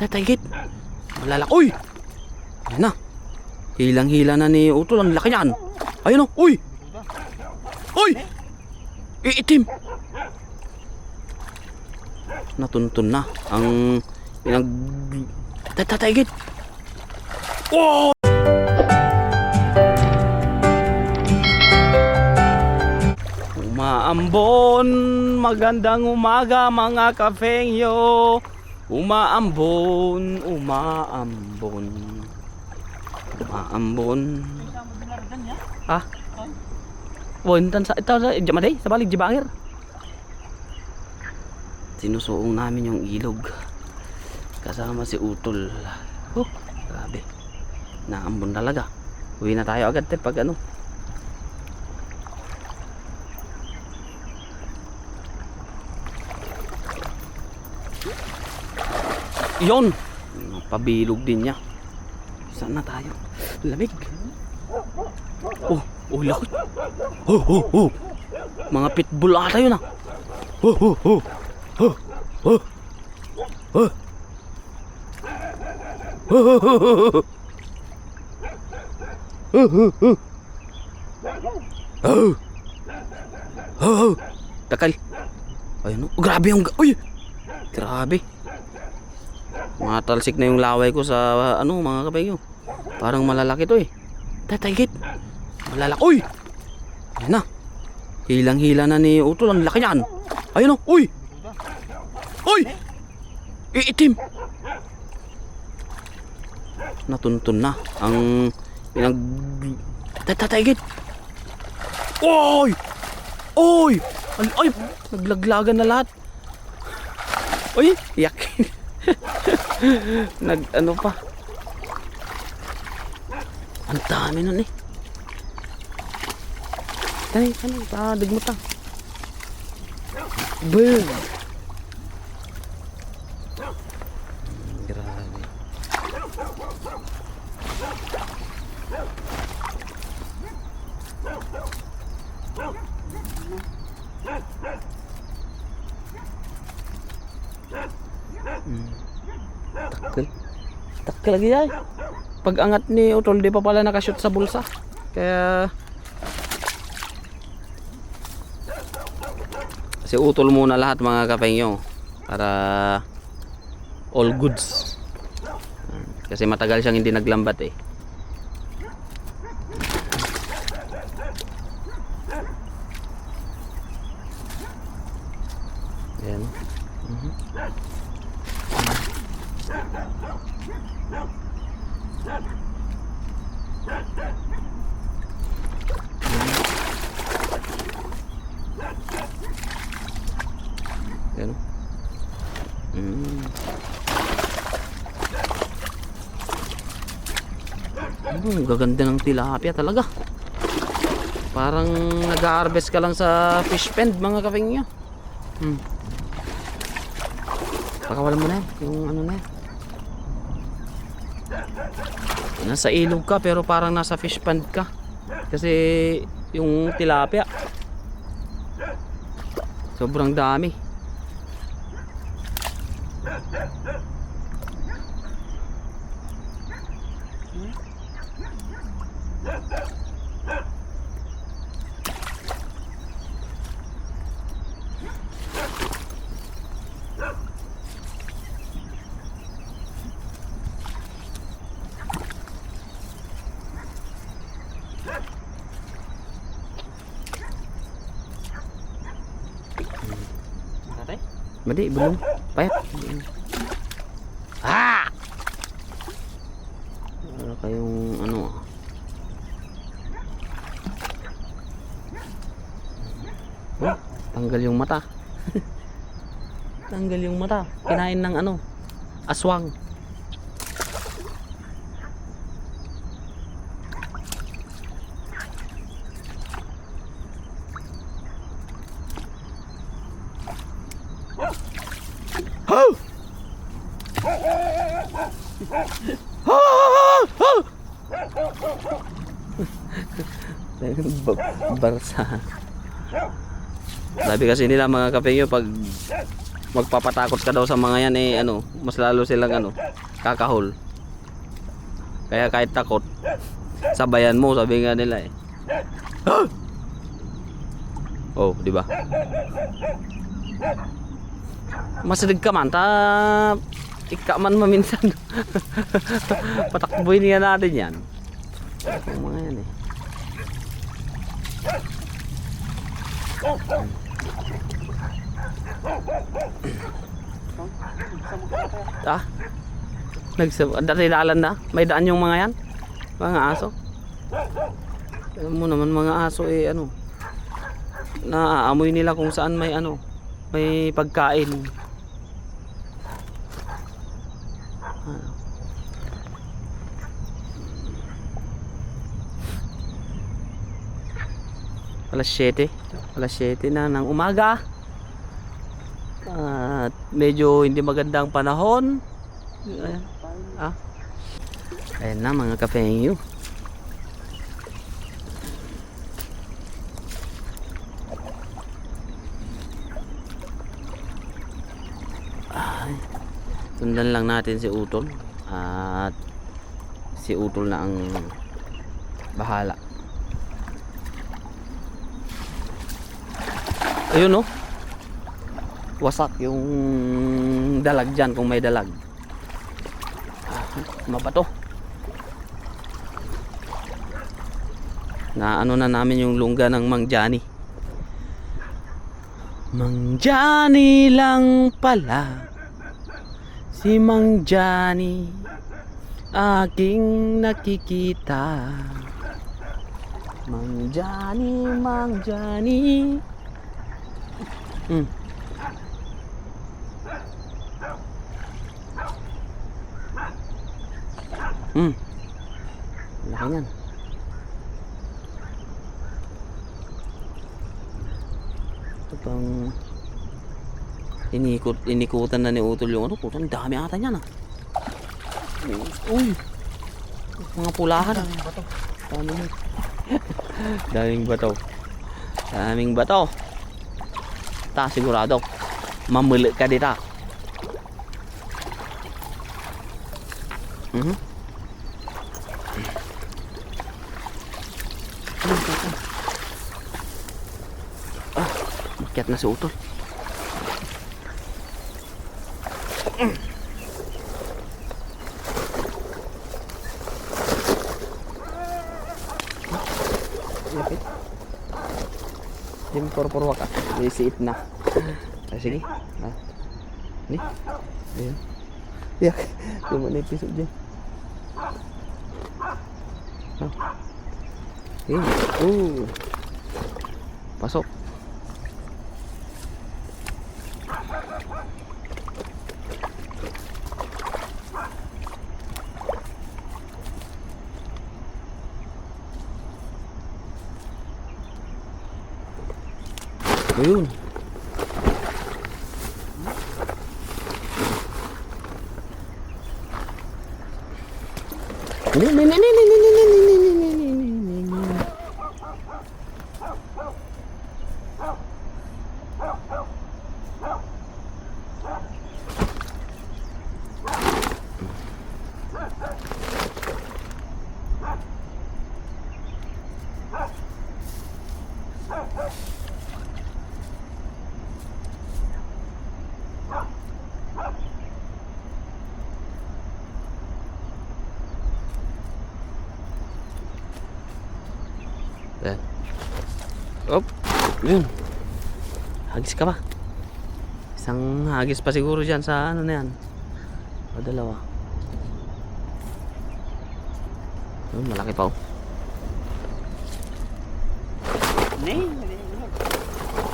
Tatagit. Malalak. Uy! Ayan na. Hilang-hila na ni Utol. Ang laki niyan. Ayun o. Uy! Uy! Iitim. Natuntun na ang tatagit. Wow! Umaambon, magandang umaga mga kafengyo. Umaambon, umaambon. Umaambon. Ha? Wontan sa ito sa Jamaday, sa balik Jibangir. Sinusuong namin yung ilog. Kasama si Utol. Grabe. Naambon talaga. Uwi na tayo agad pag ano. Yon, pabilog din niya. Saan na tayo? Lamig. Oh, lakot. Mga pitbull ata yun ah. Takal. Ayun oh, grabe yung uy. Grabe. Matalsik na yung laway ko sa ano mga kabayo. Parang malalaki to eh. Tatagit. Malalaki. Uy! Ayan na. Hilang-hila na ni Utol. Ang laki niyan. Ayun o. Uy! Uy! Iitim. Natuntun na ang tatagit. Uy! Uy! Ay! Naglaglagan na lahat. Uy! Yakin. Ano pa. Ang dami nun eh. Tanay, digmot lang. Boom. Grabe. Takil lagi ay. Pag angat ni Utol di pa pala nakashoot sa bulsa. Kaya si Utol muna lahat mga kapengyo para all goods. Kasi matagal siyang hindi naglambat eh. Ayan. Ayan. Gaganda ng tilapia talaga. Parang nag-harvest ka lang sa fish pond mga kapeng nyo. Pakawalan mo na yung ano na yan. Nasa ilog ka pero parang nasa fish pond ka. Kasi yung tilapia sobrang dami. Madi, belum. Payat. Wala kayong ano. Tanggal yung mata. Tanggal yung mata. Kinain ng ano, aswang. Barsa. Sabi kasi nila mga kapengyo, pag magpapatakot ka daw sa mga yan eh ano, mas lalo silang ano, kakahol. Kaya kahit takot, sabayan mo, sabi nga nila eh. Oh, di ba? Masilig ka man, ika man maminsan. Patakboy niya natin yan. Ang mga yan eh. Ah, nagdadalan na. May daan yung mga yan. Mga aso. Alam mo naman mga aso eh ano. Naaamoy nila kung saan may ano, may pagkain. Alas 7 na ng umaga at medyo hindi magandang panahon. Ayan na mga kapengyo. Sundan lang natin si Utol at si Utol na ang bahala. Ayun oh, wasak yung dalag dyan kung may dalag. Mabato. Na ano na namin yung lungga ng Mang Johnny. Mang Johnny lang pala, si Mang Johnny aking nakikita. Mang Johnny, Mang Johnny. Laki yan. Ito pang inikutan na ni Utol yung ano. Putang dami ata niyan ah. Uy, mga pulahan. Daming bato. Daming bato. Daming bato. Ta sigurado mamili ka dito. Makyat na si Utol. Dim purpur ka. Isiip na. Sige. Ni. Ayan. Yak. Yung mana episode dyan. Pasok. Ayun. Op, yun. Hagis ka ba? Isang hagis pa siguro dyan sa ano na yan. O dalawa. Malaki pa oh.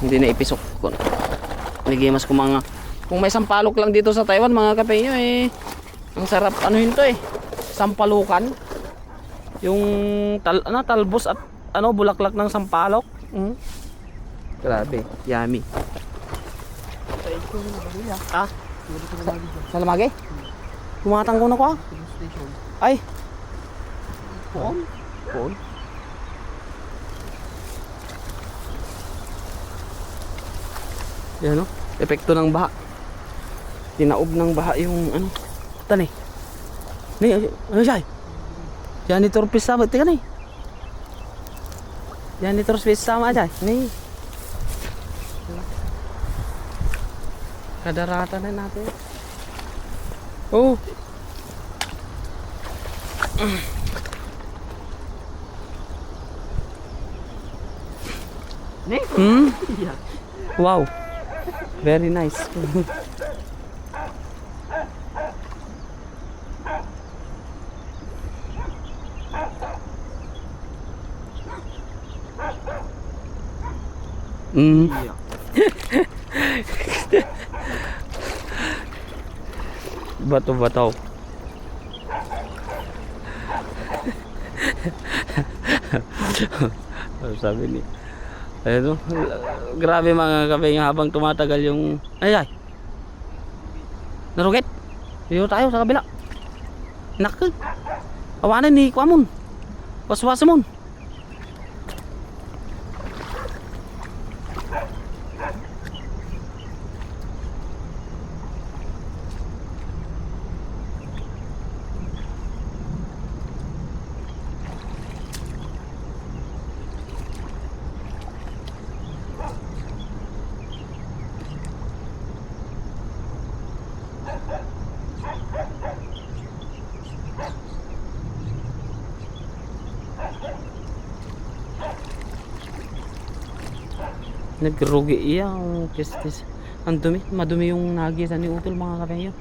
Hindi na ipisok. Nagimas ko mga, kung may sampalok lang dito sa Taiwan mga kapeyo eh, ang sarap anuhin to eh, sampalukan. Yung talbos at ano, bulaklak ng sampalok. Grabe, yummy. Sa Lamagi? Kumatang ko na ko ah. Ay. Poon. Yan o, epekto ng baha. Tinaob ng baha yung ano. Tani. Ni, ano siya? Janitor pisama, tika ni. Janitor pisama aja. Ni. Kadarata na natin. Oh. Hmm? Wow. Very nice. Mm. Bato-bato. Sabi ni ayun, grabe mga kabeng habang tumatagal yung ay narugit. Dito tayo sa kabila. Nak. Awanan ni Kwamon. Waswasamon. Nagrugi iya ang kistis. Ang dumi, madumi yung nagisan ni Utol mga kapeyo.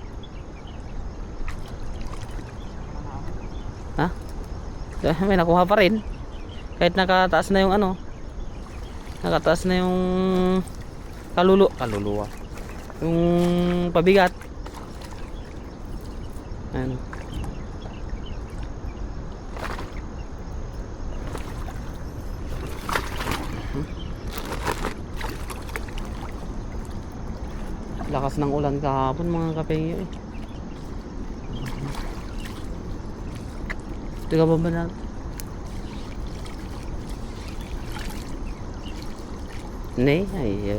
Ha? May nakuha pa rin. Kahit nakataas na yung ano. Nakataas na yung kaluluwa. Yung pabigat. Ayan. Lakas ng ulan kahapon mga kapengyo eh. Tiga ba na? Ne, ay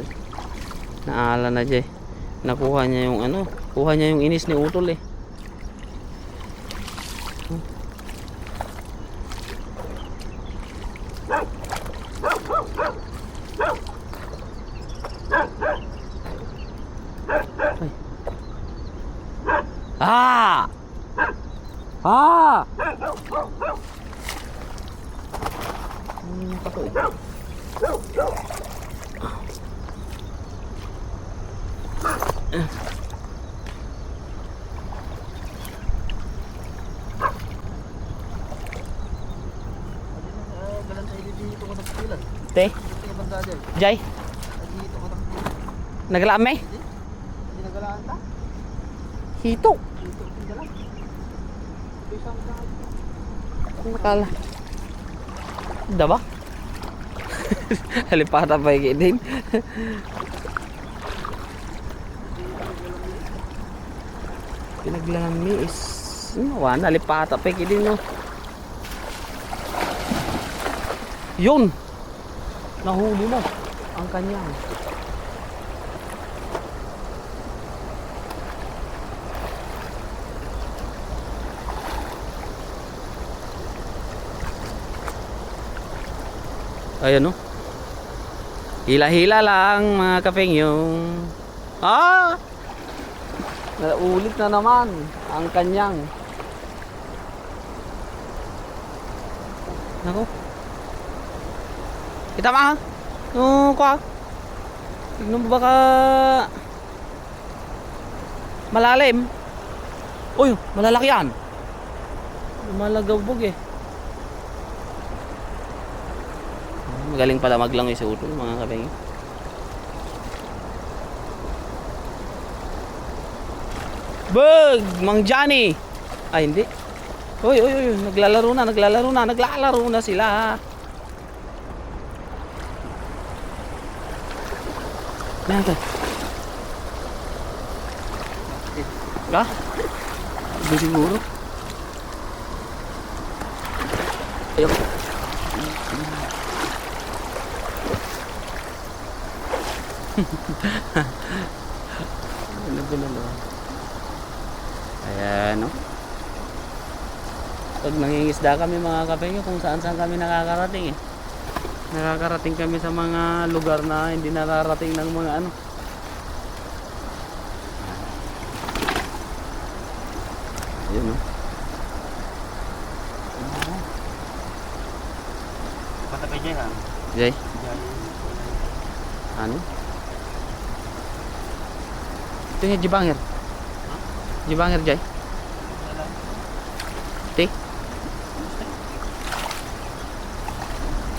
naala na dyan. Nakuha niya yung ano, kuha niya yung inis ni Utol eh. Ah! Ah! Te? Jay? Nagalaan may? Hito. Nakala. Daba? Halipata pa yung din. Pinaglalami is wala, halipata pa yung din no. Yun. Nahuli mo ang kanyang. Ayan no. Hila-hila lang mga kapeng yung ulit na naman ang kanyang. Nako. Kita ma. No, kwa. Tignan mo baka malalim. Uy, malalaki yan. Malagabog eh. Magaling pala maglangoy sa Utol mga kabeng. Bug! Mang Johnny! Ay hindi. Uy, naglalaro na sila. Nada. Ka? Hindi siguro. Ayun. Ano ba naman? Pag nangingisda kami mga kapengyo, kung saan saan kami nakakarating eh. Nakakarating kami sa mga lugar na hindi nararating ng mga ano. Ayun no. Patapay dyan ha. Jay, ano? Ito yung jibanger. Jibanger Jay. Ti.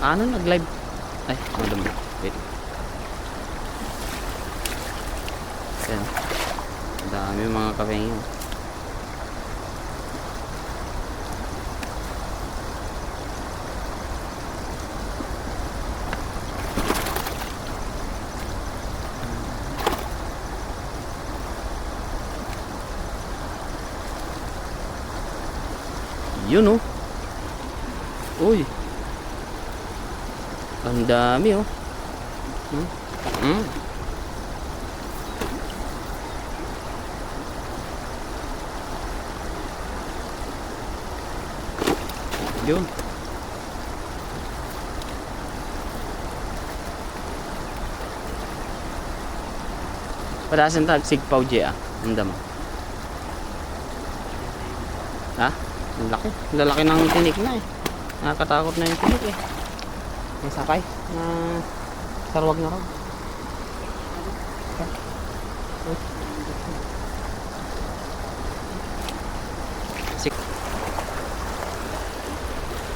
Ano nag-live? Ay, madam. Wait. Ayan. Ang dami mga kapengyo. Yun oh. Uy. Ang dami oh. Yun. Padasan tag sigpaw di ah. Ang damo. Ha? Ang laki. Ang lalaki ng tinik na eh. Nakakatakot na yung tinik eh. May sakay na sarwag na raw.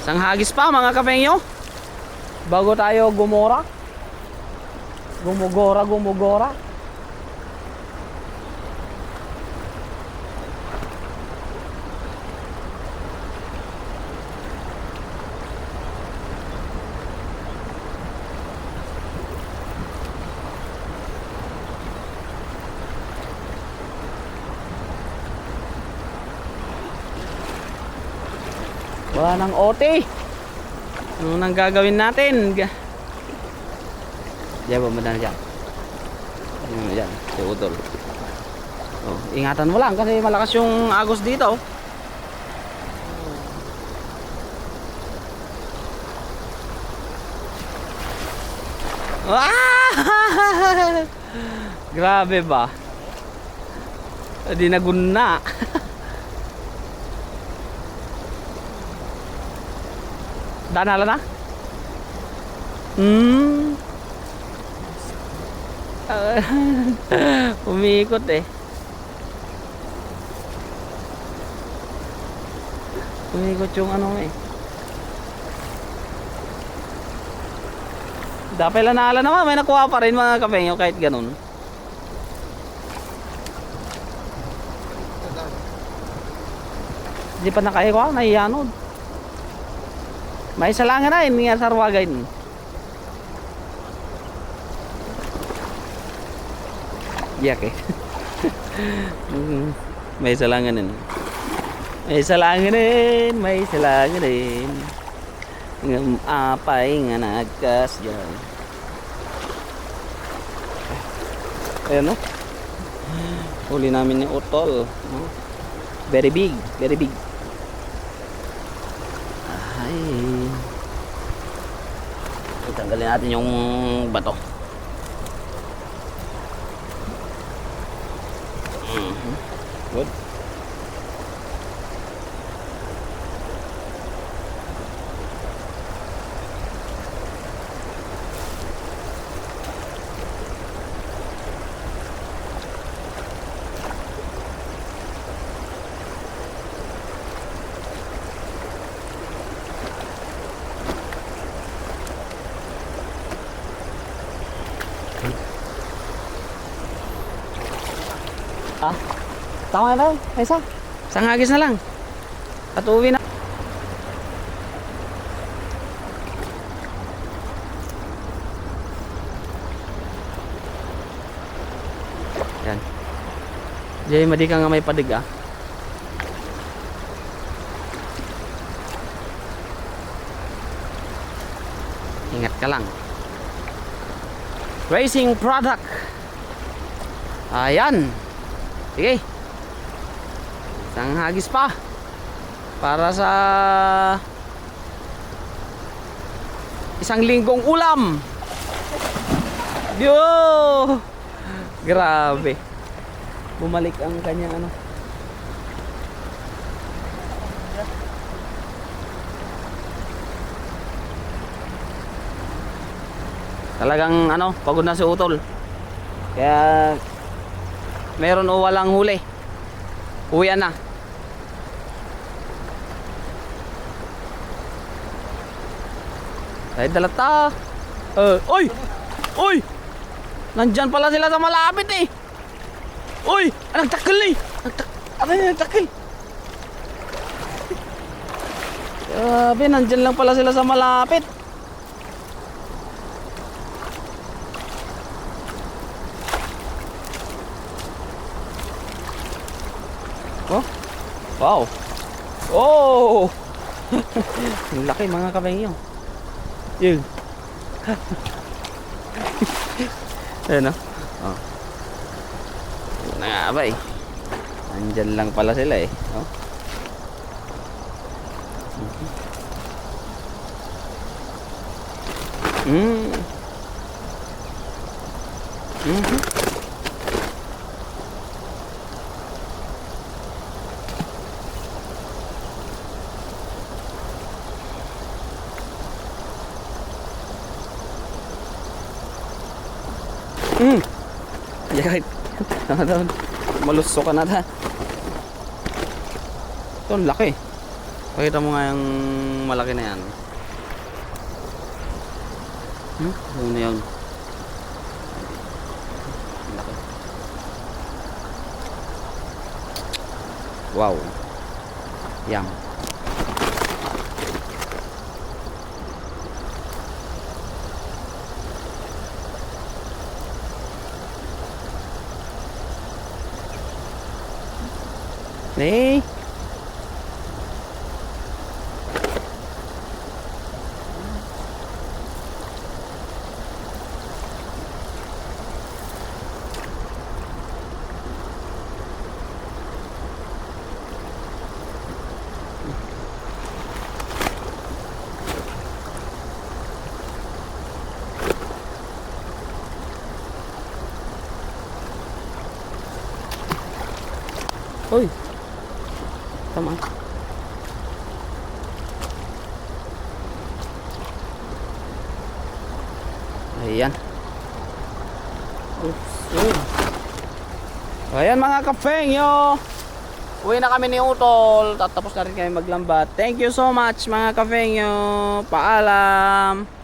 Isang hagis pa mga kapengyo. Bago tayo gumora. Gumugora. Wala nang OT. Ano nang gagawin natin? Diyan ba madana dyan? Diyan, si Utol. Oh, ingatan mo lang kasi malakas yung agos dito. Ah! Grabe ba? Di naguna. Danala na? Umiikot eh. Umiikot yung ano eh. Dapat lanala naman, may nakuha pa rin mga kapengyo kahit ganun. Hindi pa nakaikuha, naiyanod. May salangan na, hindi nga sarwagain. Yak eh. May salangan din. May salangan din. Ng apay nga nagkas dyan. Ayan no. Huli namin ni Utol. Very big. Ay. Tanggalin natin yung bato. Good. Ah, tama na. May isa. Isang hagis na lang. At uwi na. Yan. Jay, madi ka nga may padig ah. Ingat ka lang. Racing product. Ayan. Sige. Isang hagis pa. para sa isang linggong ulam. Yo! Grabe. Bumalik ang kanyang ano. Talagang ano, pagod na si Utol. Kaya meron o walang huli. Uwian na. Ay, dalata. Oy! Oy! Nandyan pala sila sa malapit eh. Oy! Nagtakil eh. Ano yung nagtakil? Grabe, nandyan lang pala sila sa malapit. Oh. Wow. Oh. Ang laki mga kabengyo. Yun. Ayun, no? Oh. Yun na nga ba eh. Nandyan lang pala sila eh. Oh. Mm. Mm-hmm. Yakit. Malusok ka na ta. Ito, ang laki. Pakita mo nga yung malaki na yan. Ano na yun? Laki. Wow. Yum. Nih. Oi. Tama. Ayan. Oops. Ayan mga kapengyo. Uwi na kami ni Utol. Tatapos na rin kami maglambat. Thank you so much mga kapengyo. Paalam.